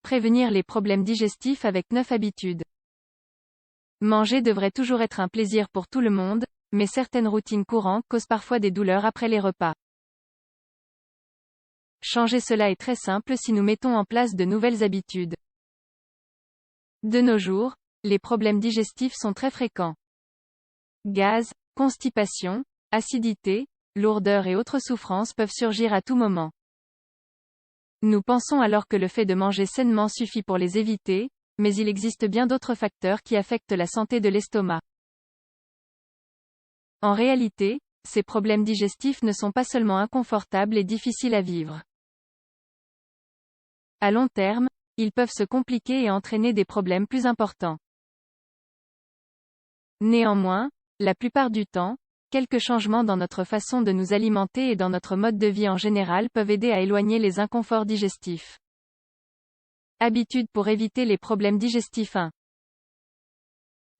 Prévenir les problèmes digestifs avec 9 habitudes. Manger devrait toujours être un plaisir pour tout le monde, mais certaines routines courantes causent parfois des douleurs après les repas. Changer cela est très simple si nous mettons en place de nouvelles habitudes. De nos jours, les problèmes digestifs sont très fréquents. Gaz, constipation, acidité, lourdeur et autres souffrances peuvent surgir à tout moment. Nous pensons alors que le fait de manger sainement suffit pour les éviter, mais il existe bien d'autres facteurs qui affectent la santé de l'estomac. En réalité, ces problèmes digestifs ne sont pas seulement inconfortables et difficiles à vivre. À long terme, ils peuvent se compliquer et entraîner des problèmes plus importants. Néanmoins, la plupart du temps, quelques changements dans notre façon de nous alimenter et dans notre mode de vie en général peuvent aider à éloigner les inconforts digestifs. Habitudes pour éviter les problèmes digestifs 1.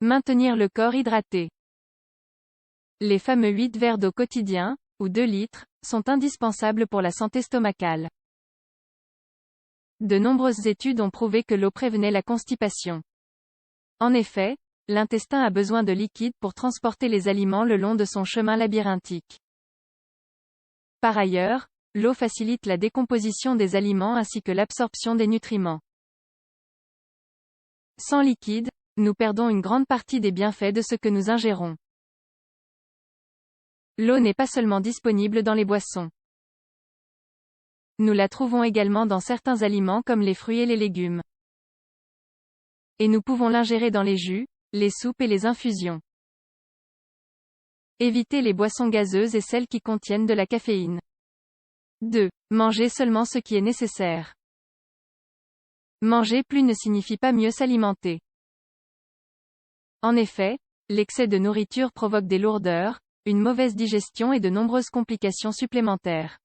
Maintenir le corps hydraté. Les fameux 8 verres d'eau quotidiens, ou 2 litres, sont indispensables pour la santé stomacale. De nombreuses études ont prouvé que l'eau prévenait la constipation. En effet, l'intestin a besoin de liquide pour transporter les aliments le long de son chemin labyrinthique. Par ailleurs, l'eau facilite la décomposition des aliments ainsi que l'absorption des nutriments. Sans liquide, nous perdons une grande partie des bienfaits de ce que nous ingérons. L'eau n'est pas seulement disponible dans les boissons. Nous la trouvons également dans certains aliments comme les fruits et les légumes. Et nous pouvons l'ingérer dans les jus, les soupes et les infusions. Évitez les boissons gazeuses et celles qui contiennent de la caféine. 2. Mangez seulement ce qui est nécessaire. Manger plus ne signifie pas mieux s'alimenter. En effet, l'excès de nourriture provoque des lourdeurs, une mauvaise digestion et de nombreuses complications supplémentaires.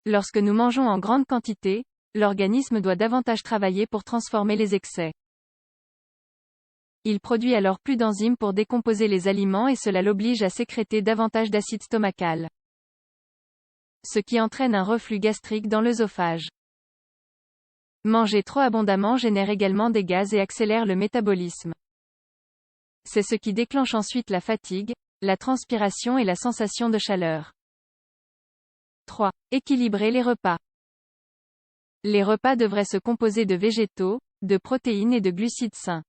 Lorsque nous mangeons en grande quantité, l'organisme doit davantage travailler pour transformer les excès. Il produit alors plus d'enzymes pour décomposer les aliments et cela l'oblige à sécréter davantage d'acide stomacal. Ce qui entraîne un reflux gastrique dans l'œsophage. Manger trop abondamment génère également des gaz et accélère le métabolisme. C'est ce qui déclenche ensuite la fatigue, la transpiration et la sensation de chaleur. 3. Équilibrer les repas. Les repas devraient se composer de végétaux, de protéines et de glucides sains.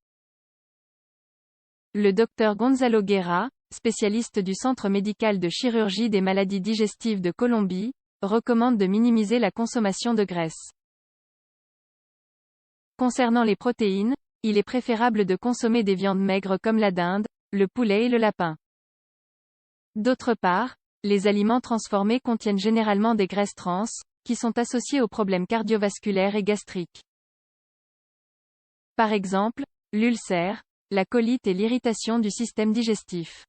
Le Dr Gonzalo Guerra, spécialiste du Centre médical de chirurgie des maladies digestives de Colombie, recommande de minimiser la consommation de graisse. Concernant les protéines, il est préférable de consommer des viandes maigres comme la dinde, le poulet et le lapin. D'autre part, les aliments transformés contiennent généralement des graisses trans, qui sont associées aux problèmes cardiovasculaires et gastriques. Par exemple, l'ulcère, la colite et l'irritation du système digestif.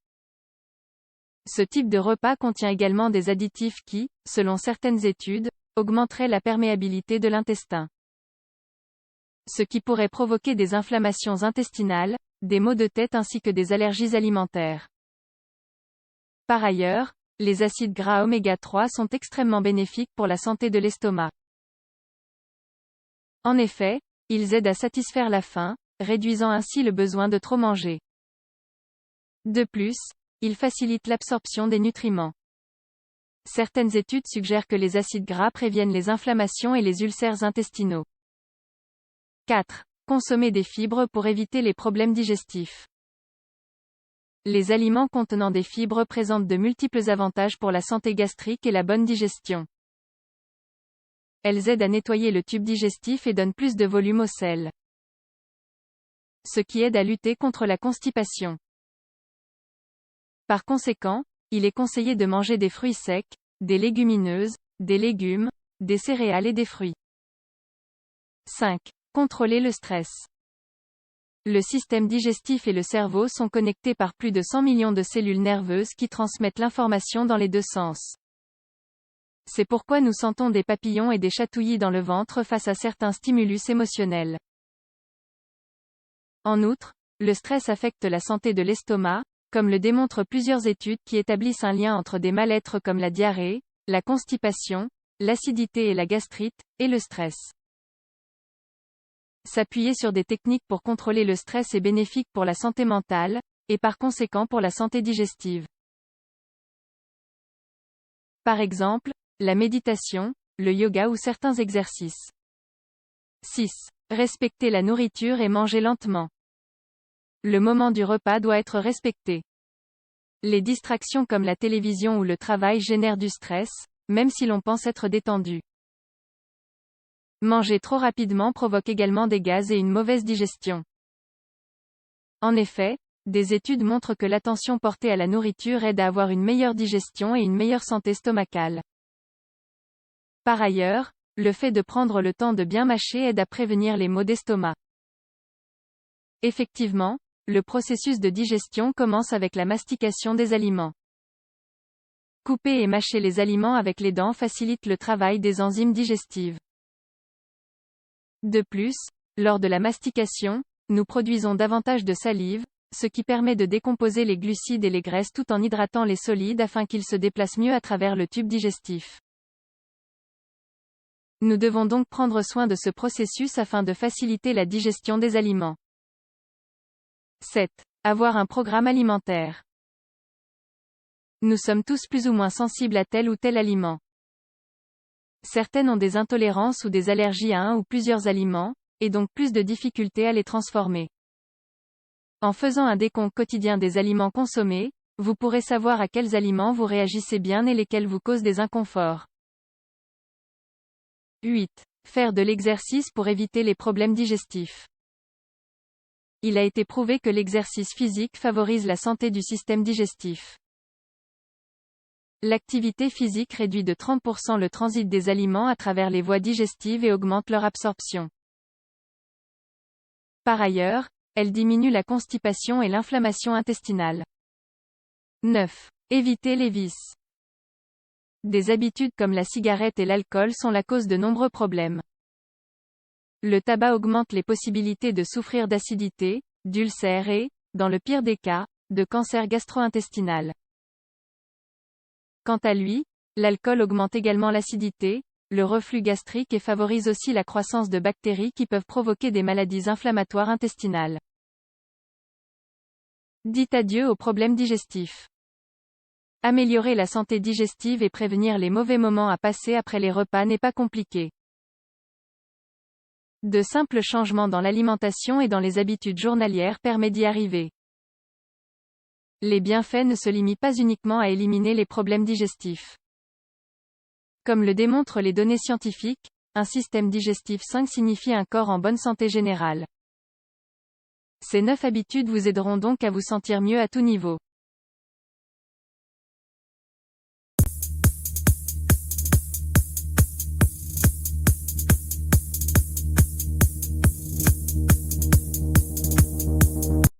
Ce type de repas contient également des additifs qui, selon certaines études, augmenteraient la perméabilité de l'intestin. Ce qui pourrait provoquer des inflammations intestinales, des maux de tête ainsi que des allergies alimentaires. Par ailleurs, les acides gras oméga 3 sont extrêmement bénéfiques pour la santé de l'estomac. En effet, ils aident à satisfaire la faim, réduisant ainsi le besoin de trop manger. De plus, ils facilitent l'absorption des nutriments. Certaines études suggèrent que les acides gras préviennent les inflammations et les ulcères intestinaux. 4. Consommer des fibres pour éviter les problèmes digestifs. Les aliments contenant des fibres présentent de multiples avantages pour la santé gastrique et la bonne digestion. Elles aident à nettoyer le tube digestif et donnent plus de volume aux selles. Ce qui aide à lutter contre la constipation. Par conséquent, il est conseillé de manger des fruits secs, des légumineuses, des légumes, des céréales et des fruits. 5. Contrôler le stress. Le système digestif et le cerveau sont connectés par plus de 100 millions de cellules nerveuses qui transmettent l'information dans les deux sens. C'est pourquoi nous sentons des papillons et des chatouillis dans le ventre face à certains stimulus émotionnels. En outre, le stress affecte la santé de l'estomac, comme le démontrent plusieurs études qui établissent un lien entre des mal-être comme la diarrhée, la constipation, l'acidité et la gastrite, et le stress. S'appuyer sur des techniques pour contrôler le stress est bénéfique pour la santé mentale, et par conséquent pour la santé digestive. Par exemple, la méditation, le yoga ou certains exercices. 6. Respecter la nourriture et manger lentement. Le moment du repas doit être respecté. Les distractions comme la télévision ou le travail génèrent du stress, même si l'on pense être détendu. Manger trop rapidement provoque également des gaz et une mauvaise digestion. En effet, des études montrent que l'attention portée à la nourriture aide à avoir une meilleure digestion et une meilleure santé stomacale. Par ailleurs, le fait de prendre le temps de bien mâcher aide à prévenir les maux d'estomac. Effectivement, le processus de digestion commence avec la mastication des aliments. Couper et mâcher les aliments avec les dents facilite le travail des enzymes digestives. De plus, lors de la mastication, nous produisons davantage de salive, ce qui permet de décomposer les glucides et les graisses tout en hydratant les solides afin qu'ils se déplacent mieux à travers le tube digestif. Nous devons donc prendre soin de ce processus afin de faciliter la digestion des aliments. 7. Avoir un programme alimentaire. Nous sommes tous plus ou moins sensibles à tel ou tel aliment. Certaines ont des intolérances ou des allergies à un ou plusieurs aliments, et donc plus de difficultés à les transformer. En faisant un décompte quotidien des aliments consommés, vous pourrez savoir à quels aliments vous réagissez bien et lesquels vous causent des inconforts. 8. Faire de l'exercice pour éviter les problèmes digestifs. Il a été prouvé que l'exercice physique favorise la santé du système digestif. L'activité physique réduit de 30% le transit des aliments à travers les voies digestives et augmente leur absorption. Par ailleurs, elle diminue la constipation et l'inflammation intestinale. 9. Éviter les vices. Des habitudes comme la cigarette et l'alcool sont la cause de nombreux problèmes. Le tabac augmente les possibilités de souffrir d'acidité, d'ulcères et, dans le pire des cas, de cancer gastro-intestinal. Quant à lui, l'alcool augmente également l'acidité, le reflux gastrique et favorise aussi la croissance de bactéries qui peuvent provoquer des maladies inflammatoires intestinales. Dites adieu aux problèmes digestifs. Améliorer la santé digestive et prévenir les mauvais moments à passer après les repas n'est pas compliqué. De simples changements dans l'alimentation et dans les habitudes journalières permettent d'y arriver. Les bienfaits ne se limitent pas uniquement à éliminer les problèmes digestifs. Comme le démontrent les données scientifiques, un système digestif sain signifie un corps en bonne santé générale. Ces 9 habitudes vous aideront donc à vous sentir mieux à tout niveau.